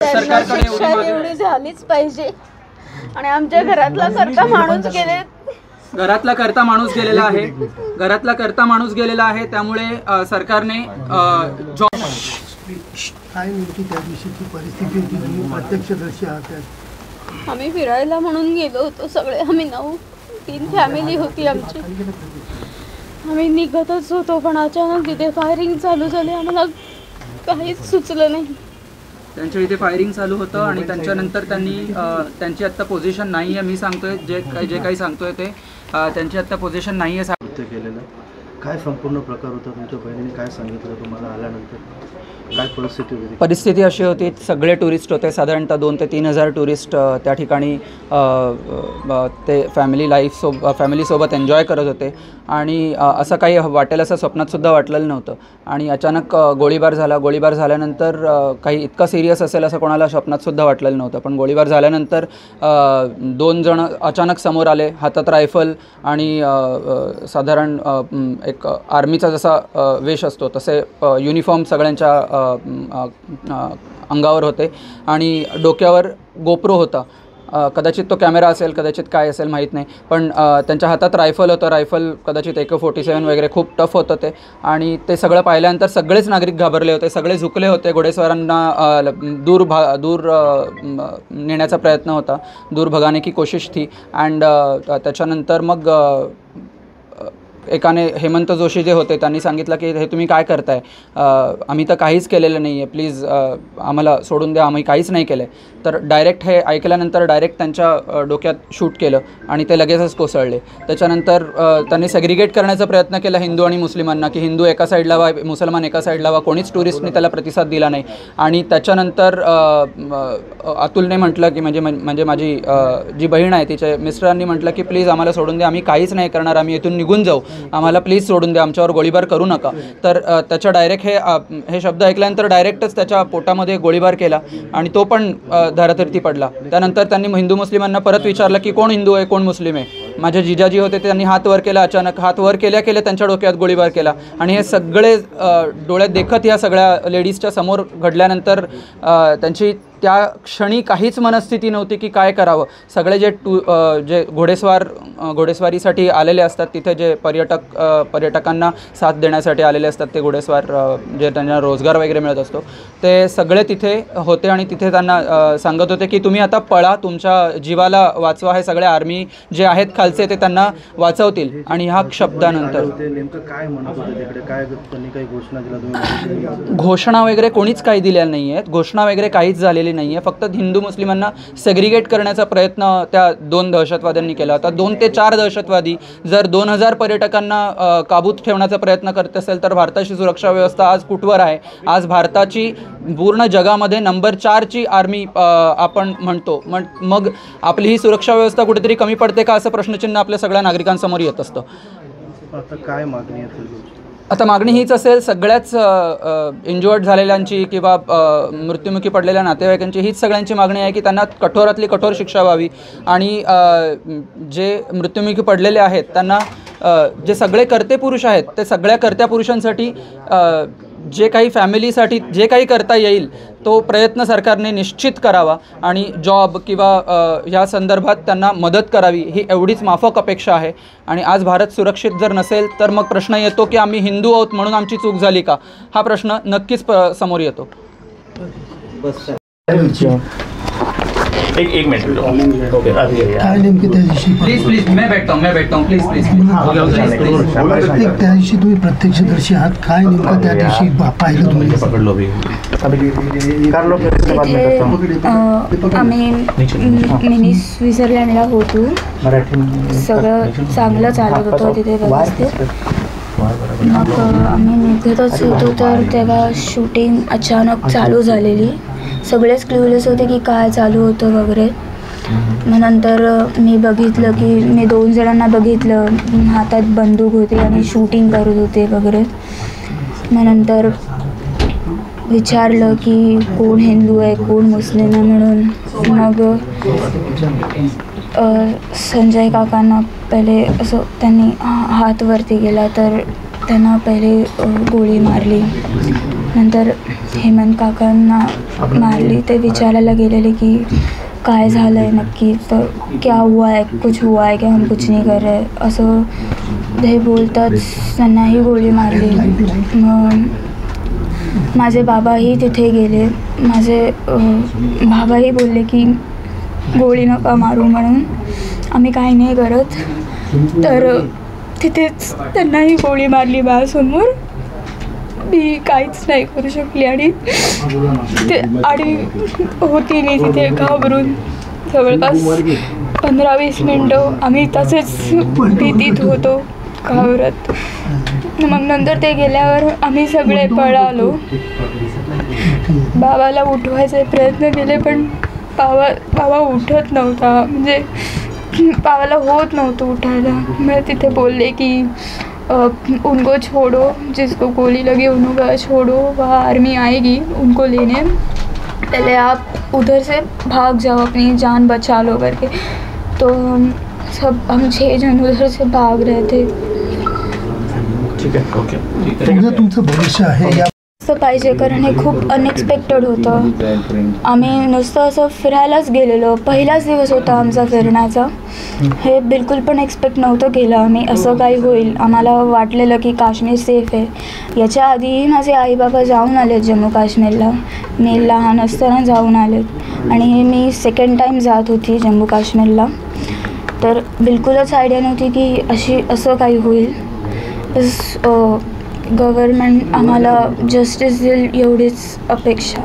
सरकारकडे एवढी झालीच पाहिजे आणि आमच्या घरातला करता माणूस गेले, घरातला करता माणूस गेलेला आहे, घरातला करता माणूस गेलेला आहे. त्यामुळे सरकारने जॉब काय नेमकी त्या दिवशीची परिस्थिती होती, तुम्ही प्रत्यक्षदर्शी आहात? आम्ही फिरायला म्हणून गेलो होतो सगळे, आम्ही 3 फॅमिली होती आमची. आम्ही निघतच होतो पण अचानक तिथे फायरिंग चालू झाली, आम्हाला काहीच सुचलं नाही. त्यांच्या इथे फायरिंग चालू होतं आणि त्याच्यानंतर त्यांची आत्ता पोझिशन नाही आहे. मी सांगतोय जे काही सांगतोय ते त्यांची आत्ता पोझिशन नाही आहे. केलेलं काय संपूर्ण प्रकार होता, तुमच्या बहिणीने काय सांगितलं तुम्हाला आल्यानंतर, काय परिस्थिती होती? परिस्थिती अशी होती, सगळे टुरिस्ट होते, साधारणतः 2,000 ते 3,000 टुरिस्ट त्या ठिकाणी ते फॅमिलीसोबत एन्जॉय करत होते आणि असं काही वाटेल असं स्वप्नातसुद्धा वाटलेलं नव्हतं. आणि अचानक गोळीबार झाला. गोळीबार झाल्यानंतर काही इतकं सिरियस असेल असं कोणाला स्वप्नातसुद्धा वाटलेलं नव्हतं. पण गोळीबार झाल्यानंतर 2 जण अचानक समोर आले, हातात रायफल आणि साधारण एक आर्मीचा जसा वेश असतो तसे युनिफॉर्म सगळ्यांच्या अंगावर होते आणि डोक्यावर गोप्रो होता. कदाचित तो कॅमेरा असेल, कदाचित काय असेल माहीत नाही, पण त्यांच्या हातात रायफल होतं. रायफल कदाचित AK-47 वगैरे खूप टफ होतं ते. आणि ते सगळं पाहिल्यानंतर सगळेच नागरिक घाबरले होते, सगळे झुकले होते. घोडेस्वारांना दूर नेण्याचा प्रयत्न होता, दूर भगाने की कोशिश थी. अँड त्याच्यानंतर मग एकाने, हेमंत जोशी जे होते, त्यांनी सांगितलं की हे तुम्ही काय करताय, आम्ही तर काहीच केलेलं नाही आहे, प्लीज आम्हाला सोडून द्या, आम्ही काहीच नाही केलं आहे. तर डायरेक्ट हे ऐकल्यानंतर डायरेक्ट त्यांच्या डोक्यात शूट केलं आणि ते लगेचच कोसळले. त्याच्यानंतर त्यांनी सेग्रिगेट करण्याचा प्रयत्न केला हिंदू आणि मुस्लिमांना, की हिंदू एका साईडला व्हा, मुसलमान एका साईडला व्हा. कोणीच टुरिस्टने त्याला प्रतिसाद दिला नाही. आणि त्याच्यानंतर अतुलने म्हटलं की म्हणजे माझी जी बहीण आहे तिच्या मिस्टरांनी म्हटलं की प्लीज आम्हाला सोडून द्या, आम्ही काहीच नाही करणार, आम्ही इथून निघून जाऊ, आम्हाला प्लीज सोडून द्या, आमच्यावर गोळीबार करू नका. तर त्याच्या डायरेक्ट हे शब्द ऐकल्यानंतर डायरेक्टच त्याच्या पोटामध्ये गोळीबार केला आणि तो पण धरातरती पडला. त्यानंतर त्यांनी हिंदू मुस्लिमांना परत विचारलं की कोण हिंदू आहे, कोण मुस्लिम आहे. माझे जिजाजी होते, त्यांनी हात वर केला. अचानक हात वर केल्या त्यांच्या डोक्यात गोळीबार केला. आणि हे सगळे डोळ्यात देखत या सगळ्या लेडीजच्या समोर घडल्यानंतर त्यांची त्या क्षणी काहीच मनस्थिती नव्हती की काय करावं. सगळे जे घोडेस्वारीसाठी आलेले असतात, तिथे जे पर्यटकांना साथ देण्यासाठी आलेले असतात, ते घोडेस्वार जे त्यांना रोजगार वगैरे मिळत असतो, ते सगळे तिथे होते. आणि तिथे त्यांना सांगत होते की तुम्ही आता पळा, तुमच्या जीवाला वाचवा, हे सगळे आर्मी जे आहेत खालचे ते त्यांना वाचवतील. आणि ह्या शब्दानंतर घोषणा वगैरे कोणीच काही दिलेल्या नाही आहेत, घोषणा वगैरे काहीच झालेली नाही आहे. फक्त हिंदू मुस्लिमांना सेग्रिगेट करण्याचा प्रयत्न त्या 2 दहशतवाद्यांनी केला होता. 2 ते 4 दहशतवादी जर 2000 पर्यटकांना काबूत ठेवण्याचा प्रयत्न करत असेल तर भारताची सुरक्षा व्यवस्था आज कुठवर आहे. आज भारताची पूर्ण जगामध्ये नंबर 4ची आर्मी आपण म्हणतो, मग आपली ही सुरक्षा व्यवस्था कुठेतरी कमी पडते का, असं प्रश्नचिन्ह आपल्या सगळ्या नागरिकांसमोर येत असतं. आता काय मागणी आहे? आता मागणी हीच असेल, सगळ्याच इंज्युअर्ड झालेल्यांची किंवा मृत्युमुखी पडलेल्या नातेवाईकांची हीच सगळ्यांची मागणी आहे की त्यांना कठोरातली कठोर शिक्षा व्हावी. आणि जे मृत्युमुखी पडलेले आहेत त्यांना, जे सगळे कर्ते पुरुष आहेत, ते सगळ्या कर्त्या पुरुषांसाठी जे काही फॅमिलीसाठी जे काही करता येईल तो प्रयत्न सरकारने निश्चित करावा. आणि जॉब किंवा ह्या संदर्भात त्यांना मदत करावी, ही एवढीच माफक अपेक्षा आहे. आणि आज भारत सुरक्षित जर नसेल तर मग प्रश्न येतो की आम्ही हिंदू आहोत म्हणून आमची चूक झाली का, हा प्रश्न नक्कीच समोर येतो. एक मिनट काय नेमकी त्या दिवशी प्लीज मैं बैठता हूँ प्लीज त्या दिवशी तुम्ही प्रत्यक्षदर्शी आहात, काय नेमकं त्या दिवशी पाहिलं तुम्ही? आम्ही मिनी स्वित्झर्लंडला होतो, सगळं चांगलं चालत होतं तिथे व्यवस्थित. मग आम्ही निघतच होतो तर तेव्हा शूटिंग अचानक चालू झालेली. सगळेच क्ल्यूलेस होते की काय चालू होतं वगैरे. मग नंतर मी बघितलं की मी 2 जणांना बघितलं, हातात बंदूक होते आणि शूटिंग करत होते वगैरे. मग नंतर विचारलं की कोण हिंदू आहे, कोण मुस्लिम आहे म्हणून. मग संजय काकांना पहिले असं त्यांनी हात वरती गेला तर त्यांना पहिले गोळी मारली. नंतर हेमंत काकांना मारली ते विचारायला गेलेले की काय झालं आहे नक्की, तर क्या हुआ है, कुछ हुआ है, की हम कुछ नहीं कर रहे असं ते बोलतात. त्यांनाही गोळी मारली. मग माझे बाबाही तिथे गेले. माझे बाबाही बोलले की गोळी नका मारू म्हणून, आम्ही काही नाही करत. तर तिथेच त्यांनाही गोळी मारली माझ्यासमोर. मी काहीच नाही करू शकली आणि होती मी तिथे घाबरून. जवळपास 15-20 मिनटं आम्ही तसेच भीतीत होतो, घाबरत. मग नंतर ते गेल्यावर आम्ही सगळे पळालो. बाबाला उठवायचे प्रयत्न केले पण बाबा उठत नव्हता, म्हणजे बाबाला होत नव्हतं उठायला. मग तिथे बोलले की उनको छोड़ो, जिसको गोली लगी उनको छोड़ो, वहाँ आर्मी आएगी उनको लेने, पहले आप उधर से भाग जाओ, अपनी जान बचा लो करके. तो हम 6 जन उधर से भाग रहे थे. ठीक आहे, ओके. पुढे तुमचं भविष्य आहे या असं पाहिजे, कारण हे खूप अनएक्सपेक्टेड होतं. आम्ही नुसतं असं फिरायलाच गेलेलो. पहिलाच दिवस होता आमचा फिरण्याचा. हे बिलकुल पण एक्सपेक्ट नव्हतं केलं आम्ही असं काही होईल. आम्हाला वाटलेलं की काश्मीर सेफ आहे. याच्या आधीही माझे आई बाबा जाऊन आलेत जम्मू काश्मीरला. मी लहान असताना जाऊन आलेत आणि मी सेकंड टाईम जात होती जम्मू काश्मीरला. तर बिलकुलच आयडिया नव्हती की असं काही होईल. गव्हर्नमेंट आम्हाला जस्टिस देईल एवढीच अपेक्षा.